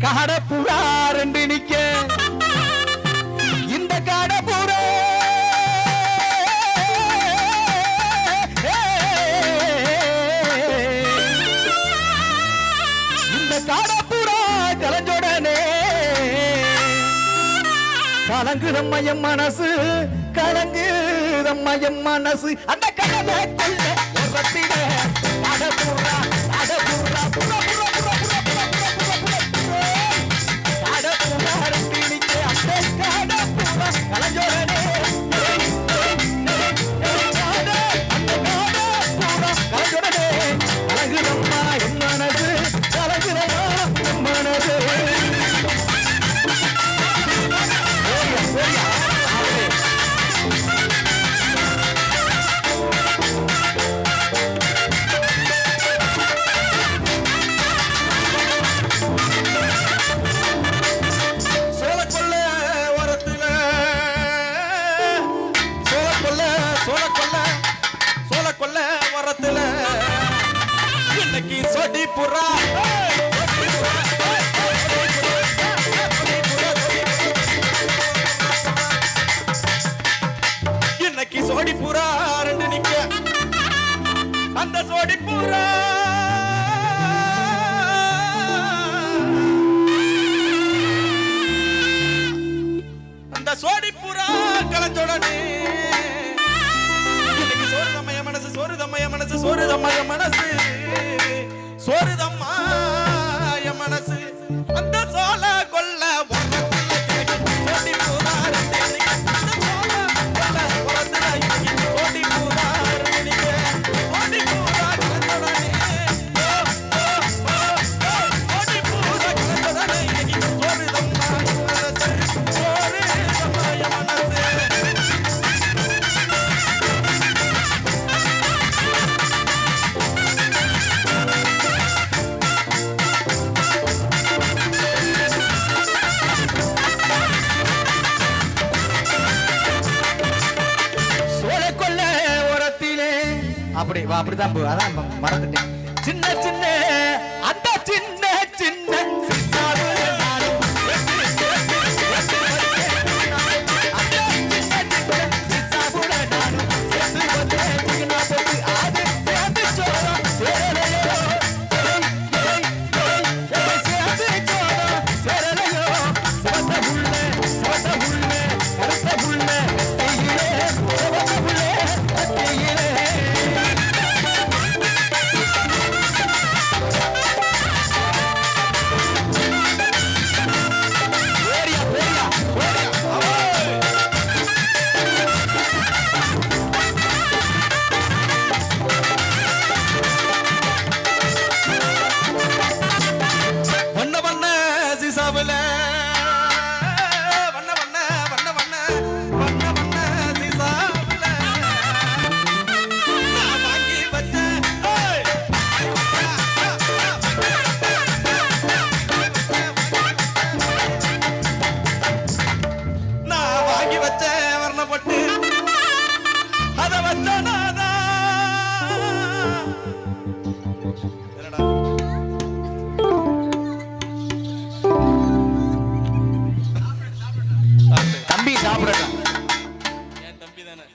காடப்புறா ரெண்டு நிக்க இந்த காடப்புறா இந்த காடப்புறா கலஞ்சோடனே கலங்குதம்மையம் மனசு கலங்குதம்மையம் மனசு அந்த கடலை கொள்ள உரத்திட காடப்புறா காடப்புறா புறா புறா புறா புறா கலஞ்சோடனே கலஞ்சோடனே கலங்குதம்மா என் மனசு கலங்குதம்மா என் மனசு புறா இன்னைக்கு சோடி புறா ரெண்டு நிக்க அந்த சோடி புறா அந்த சோடி புறா கலஞ்சோடனே இன்னைக்கு சோறு தம்மைய மனசு சோறு தம்மைய மனசு சோறு தம்மைய மனசு சோறுதம்மா என் மனசு அந்த சோழ கொல்ல அப்படி அப்படிதான் அதான் மறந்துட்டேன் சின்ன சின்ன அந்த சின்ன சின்ன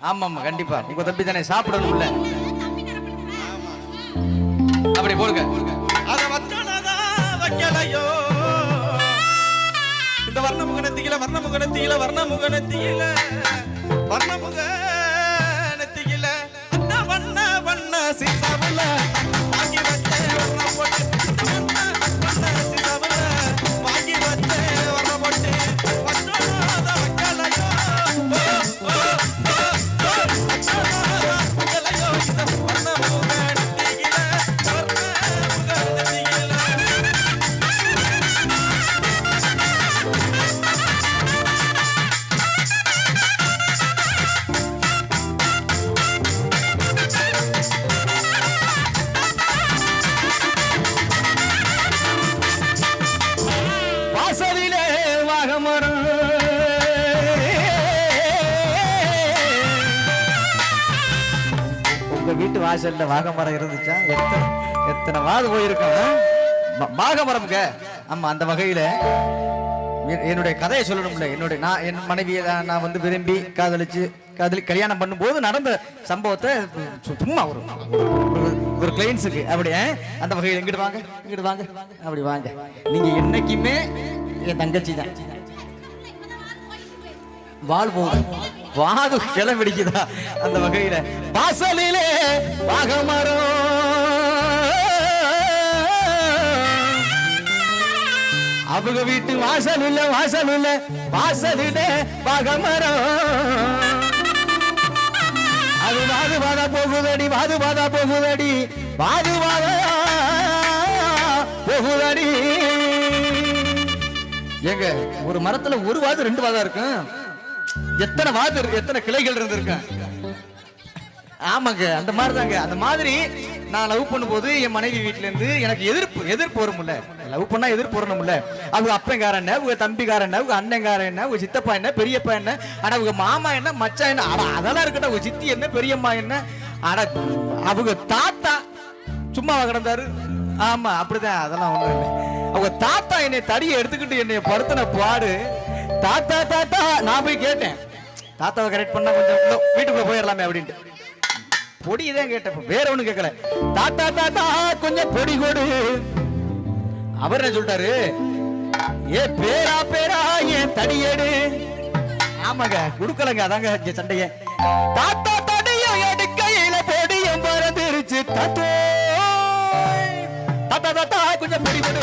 ஆமா கண்டிப்பா உங்க தம்பி தானே சாப்பிடணும்ல அப்படி போடுங்க அத வச்சனதா வைக்கலையோ இந்த வர்ணமுகனத்தியில வர்ணமுகனத்தியில வர்ணமுகனத்தியில வர்ணமுகனத்தியில அந்த வண்ண வண்ண சிசவல வாங்கி வச்ச வர்ண போட்டு இந்த வண்ண சிசவல வாங்கி வச்ச வர்ண போட்டு வச்சனதா வைக்கலையோ வாசல்ல வாகமரம் இருந்துச்சா? எத்தனை வாது போயிருக்கான் வாகமரம்ங்க. ஆமா, அந்த வகையில என்னுடைய கதையை சொல்லணும்ல. என் மனைவியை நான் வந்து விரும்பி கல்யாணம் பண்ணும்போது நடந்த சம்பவத்தை சும்மா ஒரு கிளைண்ட்ஸுக்கு அப்படி அந்த வகையில் எங்கிட்டு வாங்க அப்படி வாங்க. நீங்க என்னைக்குமே என் தங்கச்சி தான். வாழ் போகுது, வாது கிளம்பிடிக்குதா? அந்த வகையில வாசலிலே வாகமரம், அவங்க வீட்டு வாசல் இல்ல வாசலிலே வாகமரம். அது வாது போகுதடி போகுதடி. எங்க ஒரு மரத்துல ஒரு வாது 2 வாதா இருக்கும். எத்தனை வாது, எத்தனை கிளைகள் இருந்திருக்கேன். ஆமாங்க, அந்த மாதிரி தாங்க. அந்த மாதிரி நான் லவ் பண்ணும்போது என் மனைவி வீட்டுல இருந்து எனக்கு எதிர்ப்பு வரும்ல. லவ் பண்ணா எதிர்ப்பு வரணும்ல. அவங்க அப்பங்காரன் என்ன, அவங்க தம்பிக்காரன் என்ன, அவங்க அண்ணங்காரன் என்ன, அவங்க சித்தப்பா என்ன, பெரியப்பா என்ன, ஆனா அவங்க மாமா என்ன, மச்சான் என்ன, ஆனா அதெல்லாம் இருக்கட்டும். அவங்க சித்தி என்ன, பெரியம்மா என்ன, ஆனா அவங்க தாத்தா சும்மாவா கிடந்தாரு? ஆமா, அப்படிதான். அதெல்லாம் ஒண்ணும் இல்லை. அவங்க தாத்தா என்னை தடியை எடுத்துக்கிட்டு என்னை படுத்தின பாடு. தாத்தா நான் போய் கேட்டேன், தாத்தாவை கரெக்ட் பண்ணா கொஞ்சம் வீட்டுக்குள்ள போயிடலாமே அப்படின்ட்டு. பொடிதான் கேட்டேன், வேற ஒண்ணு கேட்கல. தாத்தா கொஞ்சம் பொடி கொடு. அவர் என்ன சொல்லிட்டாரு, ஏ பேரா ஏன் தடியேடு. ஆமாங்க, குடுக்கலங்க. அதாங்க இங்க சண்டைய. தாத்தா தடியும் எடுக்கையில பொடியும் பறந்துருச்சு. தாத்தா கொஞ்சம் பொடி கொடு.